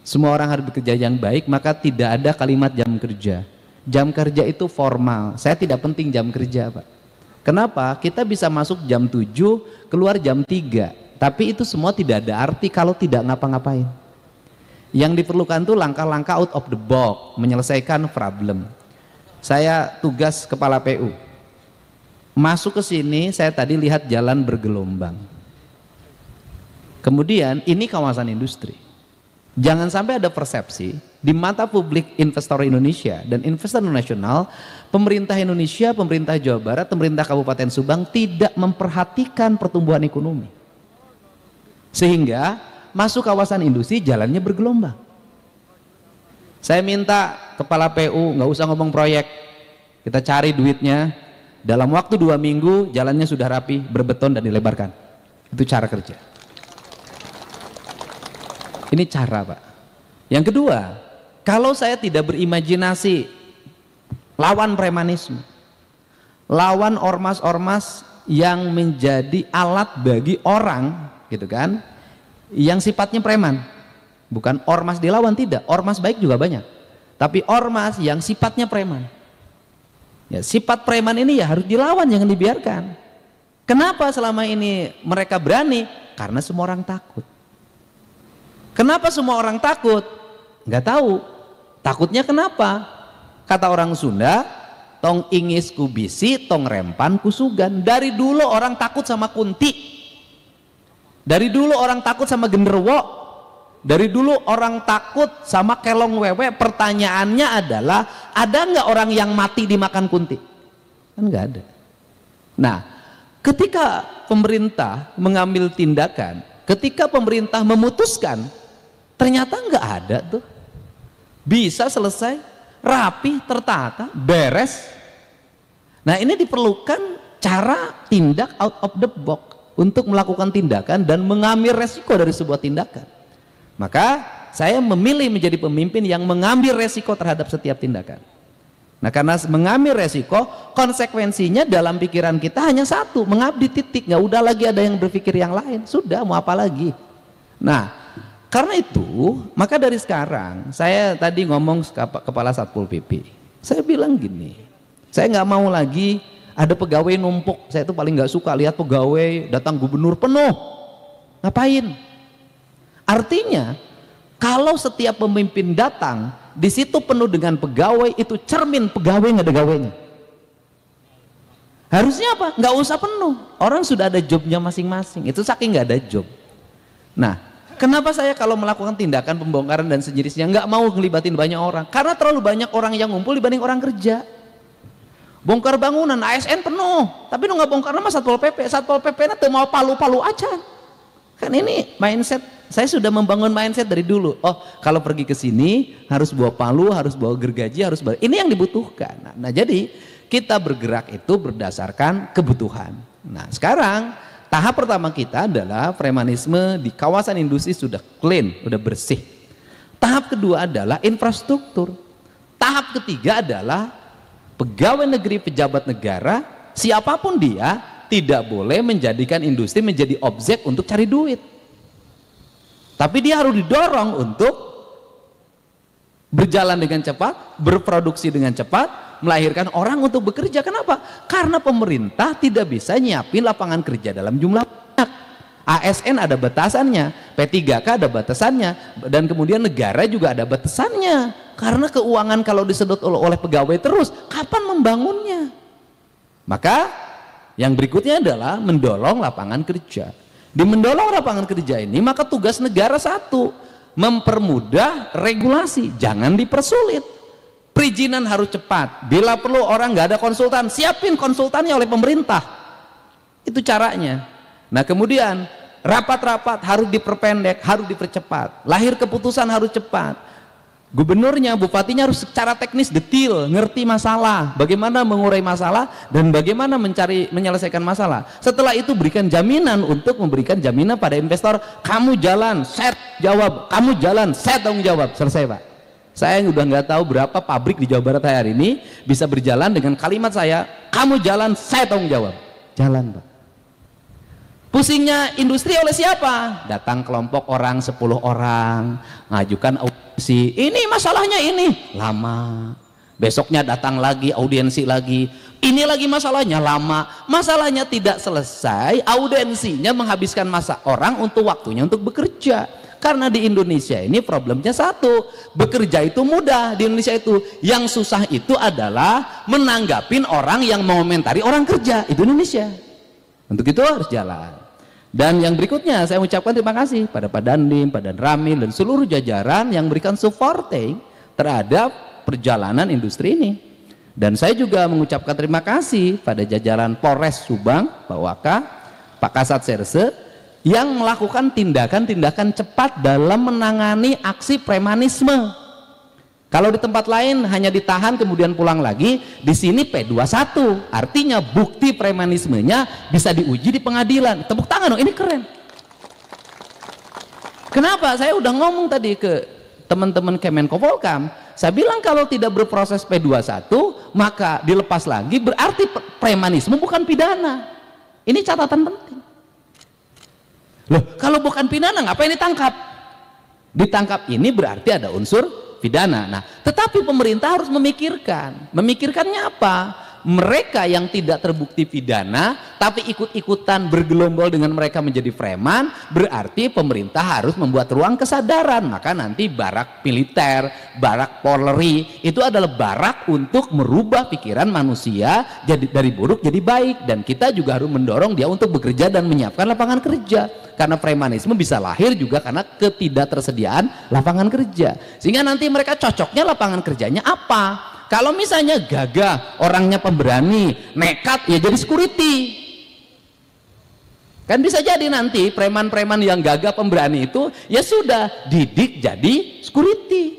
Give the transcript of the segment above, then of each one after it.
semua orang harus bekerja yang baik, maka tidak ada kalimat jam kerja. Jam kerja itu formal. Saya tidak penting jam kerja, Pak. Kenapa? Kita bisa masuk jam 7, keluar jam 3. Tapi itu semua tidak ada arti kalau tidak ngapa-ngapain. Yang diperlukan itu langkah-langkah out of the box, menyelesaikan problem. Saya tugas kepala PU. Masuk ke sini, saya tadi lihat jalan bergelombang. Kemudian ini kawasan industri. Jangan sampai ada persepsi di mata publik investor Indonesia dan investor nasional, pemerintah Indonesia, pemerintah Jawa Barat, pemerintah Kabupaten Subang tidak memperhatikan pertumbuhan ekonomi. Sehingga masuk kawasan industri jalannya bergelombang. Saya minta kepala PU nggak usah ngomong proyek, kita cari duitnya, dalam waktu 2 minggu jalannya sudah rapi, berbeton dan dilebarkan. Itu cara kerja. Ini cara, Pak. Yang kedua, kalau saya tidak berimajinasi lawan premanisme, lawan ormas-ormas yang menjadi alat bagi orang, gitu kan, yang sifatnya preman. Bukan ormas dilawan, tidak. Ormas baik juga banyak. Tapi ormas yang sifatnya preman. Ya, sifat preman ini ya harus dilawan, jangan dibiarkan. Kenapa selama ini mereka berani? Karena semua orang takut. Kenapa semua orang takut? Nggak tahu. Takutnya kenapa? Kata orang Sunda, tong ingis ku bisi, tong rempan ku sugan. Dari dulu orang takut sama kunti. Dari dulu orang takut sama genderuwo. Dari dulu orang takut sama kelong wewe. Pertanyaannya adalah, ada nggak orang yang mati dimakan kunti? Kan nggak ada. Nah, ketika pemerintah mengambil tindakan, ketika pemerintah memutuskan, ternyata nggak ada tuh, bisa selesai, rapi, tertata, beres. Nah, ini diperlukan cara tindak out of the box untuk melakukan tindakan dan mengambil resiko dari sebuah tindakan. Maka saya memilih menjadi pemimpin yang mengambil resiko terhadap setiap tindakan. Nah, karena mengambil resiko, konsekuensinya dalam pikiran kita hanya satu, mengabdi, titik. Nggak udah lagi ada yang berpikir yang lain, sudah mau apa lagi. Nah, karena itu, maka dari sekarang, saya tadi ngomong kepala Satpol PP, saya bilang gini, saya nggak mau lagi ada pegawai numpuk. Saya itu paling nggak suka lihat pegawai datang gubernur penuh. Ngapain? Artinya, kalau setiap pemimpin datang, di situ penuh dengan pegawai, itu cermin pegawai nggak ada gawainya. Harusnya apa? Nggak usah penuh. Orang sudah ada jobnya masing-masing. Itu saking nggak ada job. Nah, kenapa saya kalau melakukan tindakan pembongkaran dan sejenisnya nggak mau ngelibatin banyak orang? Karena terlalu banyak orang yang ngumpul dibanding orang kerja. Bongkar bangunan, ASN penuh, tapi nggak bongkar nama Satpol PP. Satpol PP nanti mau palu-palu aja. Kan ini mindset, saya sudah membangun mindset dari dulu. Oh, kalau pergi ke sini harus bawa palu, harus bawa gergaji, harus bawa. Ini yang dibutuhkan. Nah, jadi kita bergerak itu berdasarkan kebutuhan. Nah, sekarang tahap pertama kita adalah premanisme di kawasan industri sudah clean, sudah bersih. Tahap kedua adalah infrastruktur. Tahap ketiga adalah pegawai negeri, pejabat negara, siapapun dia tidak boleh menjadikan industri menjadi objek untuk cari duit. Tapi dia harus didorong untuk berjalan dengan cepat, berproduksi dengan cepat, melahirkan orang untuk bekerja. Kenapa? Karena pemerintah tidak bisa nyiapin lapangan kerja dalam jumlah banyak. ASN ada batasannya, P3K ada batasannya, dan kemudian negara juga ada batasannya. Karena keuangan kalau disedot oleh pegawai terus, kapan membangunnya? Maka yang berikutnya adalah mendorong lapangan kerja. Di mendorong lapangan kerja ini, maka tugas negara satu, mempermudah regulasi, jangan dipersulit. Perizinan harus cepat. Bila perlu orang nggak ada konsultan, siapin konsultannya oleh pemerintah. Itu caranya. Nah, kemudian rapat-rapat harus diperpendek, harus dipercepat. Lahir keputusan harus cepat. Gubernurnya, bupatinya harus secara teknis detail, ngerti masalah, bagaimana mengurai masalah dan bagaimana menyelesaikan masalah. Setelah itu berikan jaminan untuk memberikan jaminan pada investor, kamu jalan, set jawab, kamu jalan, set tanggung jawab. Selesai, Pak. Saya udah nggak tahu berapa pabrik di Jawa Barat hari ini bisa berjalan dengan kalimat saya, kamu jalan, saya tanggung jawab. Jalan, Pak. Pusingnya industri oleh siapa? Datang kelompok orang, 10 orang, ngajukan audiensi, ini masalahnya ini, lama. Besoknya datang lagi, audiensi lagi, ini lagi masalahnya, lama. Masalahnya tidak selesai, audiensinya menghabiskan masa orang untuk waktunya untuk bekerja. Karena di Indonesia ini problemnya satu, bekerja itu mudah di Indonesia itu, yang susah itu adalah menanggapin orang yang mengomentari orang kerja, itu Indonesia. Untuk itu harus jalan. Dan yang berikutnya saya ucapkan terima kasih pada Pak Dandim, Pak Dan Ramil, dan seluruh jajaran yang berikan supporting terhadap perjalanan industri ini. Dan saya juga mengucapkan terima kasih pada jajaran Polres Subang, Pak Waka, Pak Kasat Serse, yang melakukan tindakan-tindakan cepat dalam menangani aksi premanisme. Kalau di tempat lain hanya ditahan kemudian pulang lagi, di sini P21, artinya bukti premanismenya bisa diuji di pengadilan. Tepuk tangan dong, ini keren. Kenapa? Saya udah ngomong tadi ke teman-teman Kemenko Polkam, saya bilang kalau tidak berproses P21 maka dilepas lagi, berarti premanisme bukan pidana. Ini catatan penting. Loh, kalau bukan pidana ngapain ditangkap? Ditangkap ini berarti ada unsur pidana. Nah, tetapi pemerintah harus memikirkannya apa? Mereka yang tidak terbukti pidana tapi ikut-ikutan bergelombol dengan mereka menjadi preman, berarti pemerintah harus membuat ruang kesadaran. Maka nanti barak militer, barak Polri itu adalah barak untuk merubah pikiran manusia jadi dari buruk jadi baik, dan kita juga harus mendorong dia untuk bekerja dan menyiapkan lapangan kerja. Karena premanisme bisa lahir juga karena ketidaktersediaan lapangan kerja. Sehingga nanti mereka cocoknya lapangan kerjanya apa? Kalau misalnya gagah, orangnya pemberani, nekat, ya jadi security. Kan bisa jadi nanti preman-preman yang gagah pemberani itu ya sudah didik jadi security.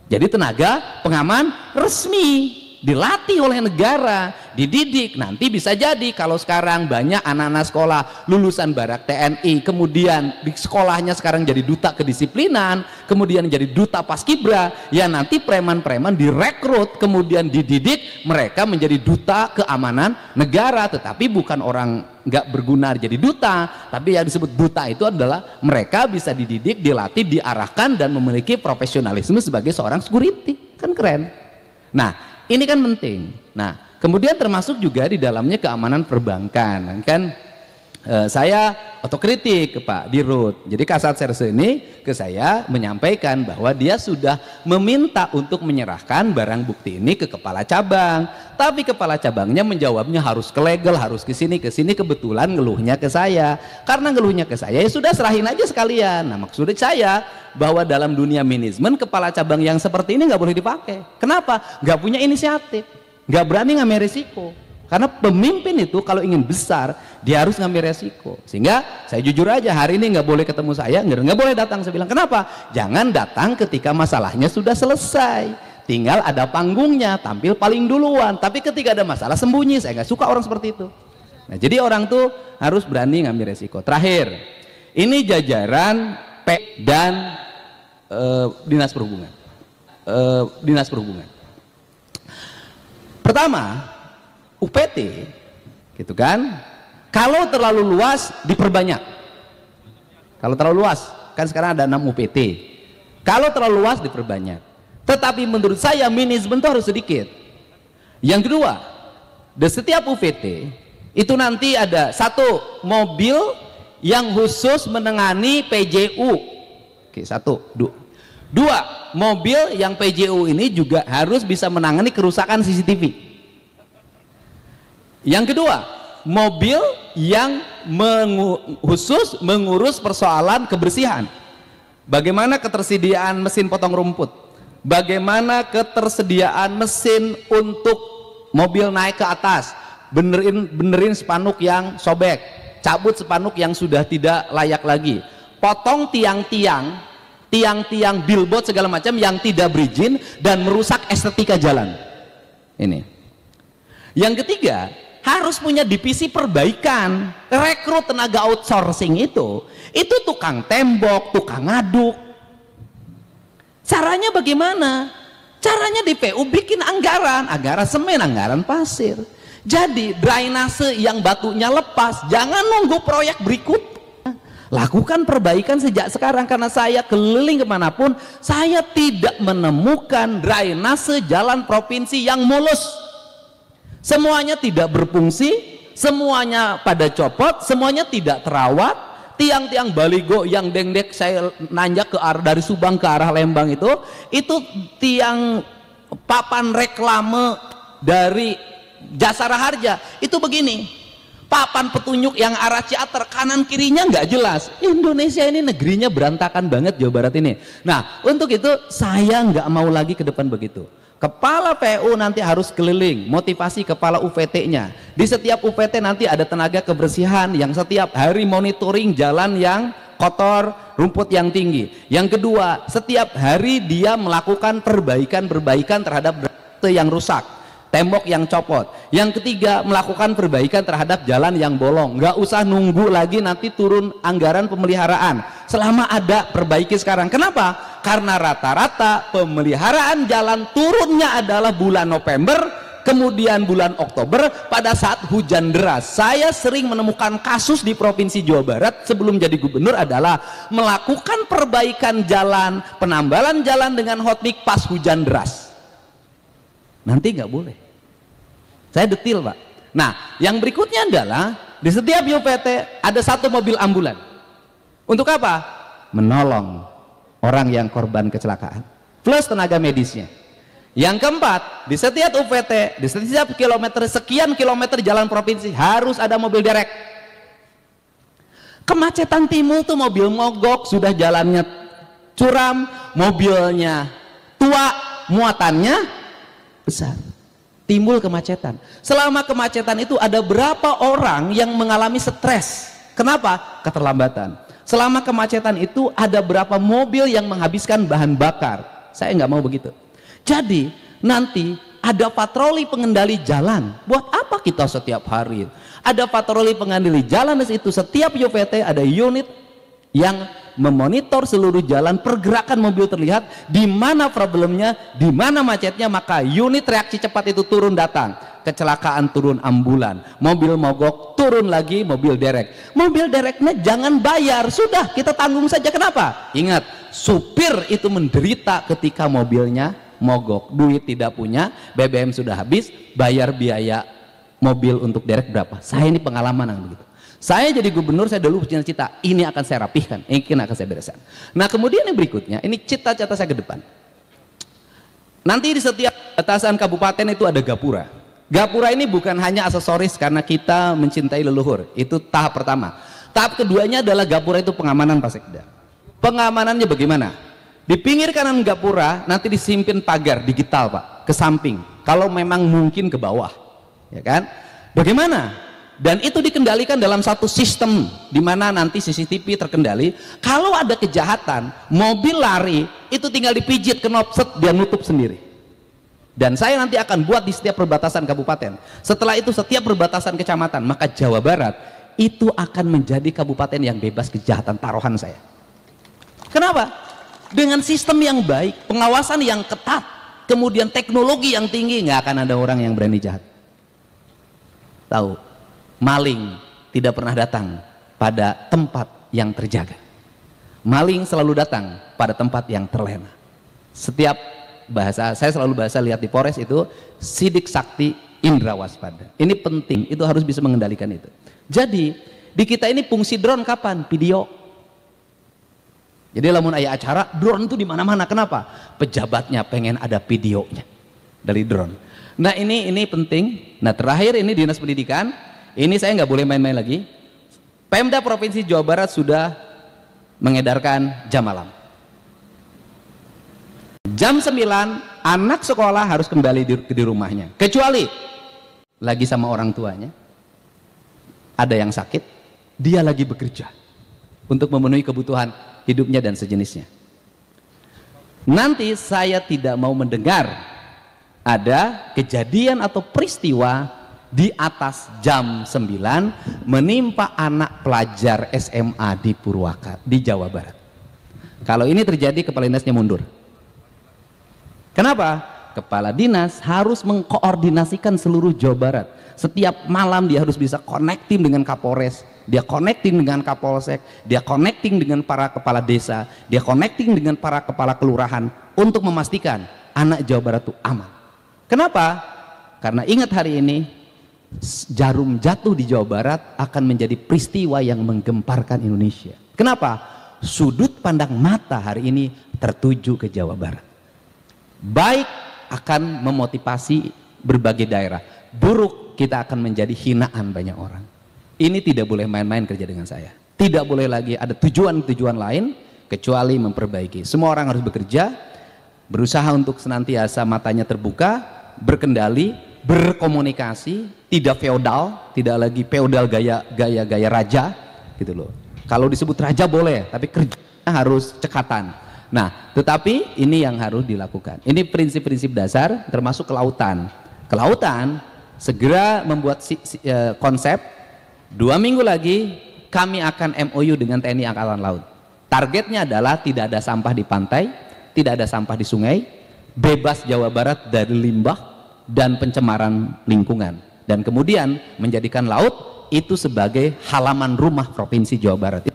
Jadi tenaga pengaman resmi, dilatih oleh negara, dididik. Nanti bisa jadi kalau sekarang banyak anak-anak sekolah lulusan barak TNI, kemudian di sekolahnya sekarang jadi duta kedisiplinan, kemudian jadi duta paskibra, ya nanti preman-preman direkrut, kemudian dididik, mereka menjadi duta keamanan negara. Tetapi bukan orang nggak berguna jadi duta, tapi yang disebut duta itu adalah mereka bisa dididik, dilatih, diarahkan, dan memiliki profesionalisme sebagai seorang security. Kan keren. Nah, ini kan penting. Nah, kemudian termasuk juga di dalamnya keamanan perbankan. Kan saya otokritik ke Pak Dirut. Jadi Kasat Serse ini ke saya menyampaikan bahwa dia sudah meminta untuk menyerahkan barang bukti ini ke kepala cabang. Tapi kepala cabangnya menjawabnya harus ke legal, harus ke sini. Kebetulan ngeluhnya ke saya. Karena ngeluhnya ke saya, ya sudah serahin aja sekalian. Nah, maksudnya saya bahwa dalam dunia manajemen kepala cabang yang seperti ini nggak boleh dipakai. Kenapa? Nggak punya inisiatif, nggak berani ngambil resiko. Karena pemimpin itu kalau ingin besar dia harus ngambil resiko. Sehingga saya jujur aja hari ini nggak boleh ketemu saya, nggak boleh datang. Saya bilang kenapa? Jangan datang ketika masalahnya sudah selesai, tinggal ada panggungnya, tampil paling duluan. Tapi ketika ada masalah sembunyi, saya nggak suka orang seperti itu. Nah, jadi orang tuh harus berani ngambil resiko. Terakhir, ini jajaran P dan Dinas Perhubungan. Dinas Perhubungan. Pertama, UPT, gitu kan? Kalau terlalu luas diperbanyak. Kalau terlalu luas, kan sekarang ada 6 UPT. Kalau terlalu luas diperbanyak. Tetapi menurut saya manajemen itu harus sedikit. Yang kedua, di setiap UPT itu nanti ada satu mobil yang khusus menangani PJU. Oke, satu. Dua, mobil yang PJU ini juga harus bisa menangani kerusakan CCTV. Yang kedua, mobil yang khusus mengurus persoalan kebersihan. Bagaimana ketersediaan mesin potong rumput, bagaimana ketersediaan mesin untuk mobil naik ke atas, benerin spanduk yang sobek, cabut spanduk yang sudah tidak layak lagi, potong tiang-tiang billboard segala macam yang tidak berizin dan merusak estetika jalan. Ini. Yang ketiga, harus punya divisi perbaikan. Rekrut tenaga outsourcing itu tukang tembok, tukang ngaduk. Caranya bagaimana? Caranya di PU bikin anggaran semen, anggaran pasir. Jadi drainase yang batunya lepas, jangan nunggu proyek berikut. Lakukan perbaikan sejak sekarang, karena saya keliling kemanapun, saya tidak menemukan drainase jalan provinsi yang mulus. Semuanya tidak berfungsi, semuanya pada copot, semuanya tidak terawat. Tiang-tiang baligo yang dengdek saya nanjak ke arah dari Subang ke arah Lembang itu tiang papan reklame dari Jasara Harja itu begini. Papan petunjuk yang arah Ciater kanan kirinya nggak jelas. Indonesia ini negerinya berantakan banget, Jawa Barat ini. Nah, untuk itu saya nggak mau lagi ke depan begitu. Kepala PU nanti harus keliling, motivasi kepala UPT-nya. Di setiap UPT nanti ada tenaga kebersihan yang setiap hari monitoring jalan yang kotor, rumput yang tinggi. Yang kedua, setiap hari dia melakukan perbaikan terhadap yang rusak, tembok yang copot. Yang ketiga, melakukan perbaikan terhadap jalan yang bolong. Nggak usah nunggu lagi nanti turun anggaran pemeliharaan. Selama ada, perbaiki sekarang. Kenapa? Karena rata-rata pemeliharaan jalan turunnya adalah bulan November, kemudian bulan Oktober pada saat hujan deras. Saya sering menemukan kasus di Provinsi Jawa Barat sebelum jadi gubernur adalah melakukan perbaikan jalan, penambalan jalan dengan hotmix pas hujan deras. Nanti nggak boleh. Saya detil, Pak. Nah, yang berikutnya adalah di setiap UPT ada satu mobil ambulan. Untuk apa? Menolong orang yang korban kecelakaan plus tenaga medisnya. Yang keempat, di setiap UPT, di setiap sekian kilometer jalan provinsi harus ada mobil derek. Kemacetan timbul tuh mobil mogok, sudah jalannya curam, mobilnya tua, muatannya besar, timbul kemacetan. Selama kemacetan itu ada berapa orang yang mengalami stres? Kenapa? Keterlambatan. Selama kemacetan itu ada berapa mobil yang menghabiskan bahan bakar? Saya nggak mau begitu. Jadi nanti ada patroli pengendali jalan. Buat apa kita setiap hari? Ada patroli pengendali jalan di situ. Setiap UPT ada unit yang memonitor seluruh jalan, pergerakan mobil terlihat, di mana problemnya, di mana macetnya, maka unit reaksi cepat itu turun datang. Kecelakaan turun ambulan, mobil mogok turun lagi mobil derek. Mobil dereknya jangan bayar, sudah kita tanggung saja. Kenapa? Ingat, supir itu menderita ketika mobilnya mogok, duit tidak punya, BBM sudah habis, bayar biaya mobil untuk derek berapa? Saya ini pengalaman yang begitu. Saya jadi gubernur, saya dulu punya cita, ini akan saya rapihkan, ini akan saya bereskan. Nah, kemudian yang berikutnya, ini cita-cita saya ke depan. Nanti di setiap batasan kabupaten itu ada gapura. Gapura ini bukan hanya aksesoris karena kita mencintai leluhur, itu tahap pertama. Tahap keduanya adalah gapura itu pengamanan, Pak Sekda. Pengamanannya bagaimana? Di pinggir kanan gapura nanti disimpin pagar digital, Pak, ke samping. Kalau memang mungkin ke bawah, ya kan? Bagaimana? Dan itu dikendalikan dalam satu sistem di mana nanti CCTV terkendali. Kalau ada kejahatan, mobil lari itu tinggal dipijit knop set, dia nutup sendiri. Dan saya nanti akan buat di setiap perbatasan kabupaten. Setelah itu setiap perbatasan kecamatan, maka Jawa Barat itu akan menjadi kabupaten yang bebas kejahatan, taruhan saya. Kenapa? Dengan sistem yang baik, pengawasan yang ketat, kemudian teknologi yang tinggi, nggak akan ada orang yang berani jahat. Tahu, maling tidak pernah datang pada tempat yang terjaga. Maling selalu datang pada tempat yang terlena. Setiap bahasa, saya selalu lihat di Polres itu sidik sakti indra waspada. Ini penting, itu harus bisa mengendalikan itu. Jadi di kita ini fungsi drone kapan? Video. Jadi lamun aya acara, drone itu di mana-mana. Kenapa? Pejabatnya pengen ada videonya dari drone. Nah ini penting. Nah terakhir ini Dinas Pendidikan, ini saya nggak boleh main-main lagi. Pemda Provinsi Jawa Barat sudah mengedarkan jam malam. Jam 9 anak sekolah harus kembali di rumahnya, kecuali lagi sama orang tuanya, ada yang sakit, dia lagi bekerja untuk memenuhi kebutuhan hidupnya dan sejenisnya. Nanti saya tidak mau mendengar ada kejadian atau peristiwa di atas jam 9 menimpa anak pelajar SMA di Purwakarta, di Jawa Barat. Kalau ini terjadi, kepala dinasnya mundur. Kenapa? Kepala dinas harus mengkoordinasikan seluruh Jawa Barat. Setiap malam dia harus bisa connecting dengan Kapolres, dia connecting dengan Kapolsek, dia connecting dengan para kepala desa, dia connecting dengan para kepala kelurahan untuk memastikan anak Jawa Barat itu aman. Kenapa? Karena ingat hari ini jarum jatuh di Jawa Barat akan menjadi peristiwa yang menggemparkan Indonesia. Kenapa? Sudut pandang mata hari ini tertuju ke Jawa Barat. Baik akan memotivasi berbagai daerah, buruk kita akan menjadi hinaan banyak orang. Ini tidak boleh main-main kerja dengan saya. Tidak boleh lagi ada tujuan-tujuan lain kecuali memperbaiki. Semua orang harus bekerja, berusaha untuk senantiasa matanya terbuka, berkendali, berkomunikasi, tidak feodal, tidak lagi feodal gaya raja gitu loh. Kalau disebut raja boleh, tapi kerjanya harus cekatan. Nah, tetapi ini yang harus dilakukan. Ini prinsip-prinsip dasar termasuk kelautan. Kelautan segera membuat konsep 2 minggu lagi kami akan MOU dengan TNI Angkatan Laut. Targetnya adalah tidak ada sampah di pantai, tidak ada sampah di sungai, bebas Jawa Barat dari limbah dan pencemaran lingkungan. Dan kemudian menjadikan laut itu sebagai halaman rumah Provinsi Jawa Barat.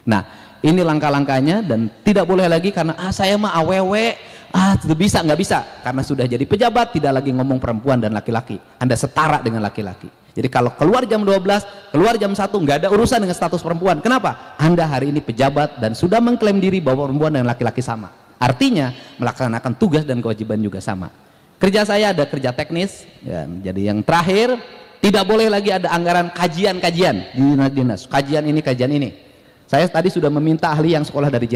Nah, ini langkah-langkahnya dan tidak boleh lagi karena saya mah awewe, tidak bisa, nggak bisa, karena sudah jadi pejabat tidak lagi ngomong perempuan dan laki-laki. Anda setara dengan laki-laki. Jadi kalau keluar jam 12, keluar jam 1, nggak ada urusan dengan status perempuan. Kenapa? Anda hari ini pejabat dan sudah mengklaim diri bahwa perempuan dan laki-laki sama. Artinya melaksanakan tugas dan kewajiban juga sama. Kerja saya ada kerja teknis, ya, jadi yang terakhir tidak boleh lagi ada anggaran kajian-kajian di dinas-dinas. Kajian ini, kajian ini. Saya tadi sudah meminta ahli yang sekolah dari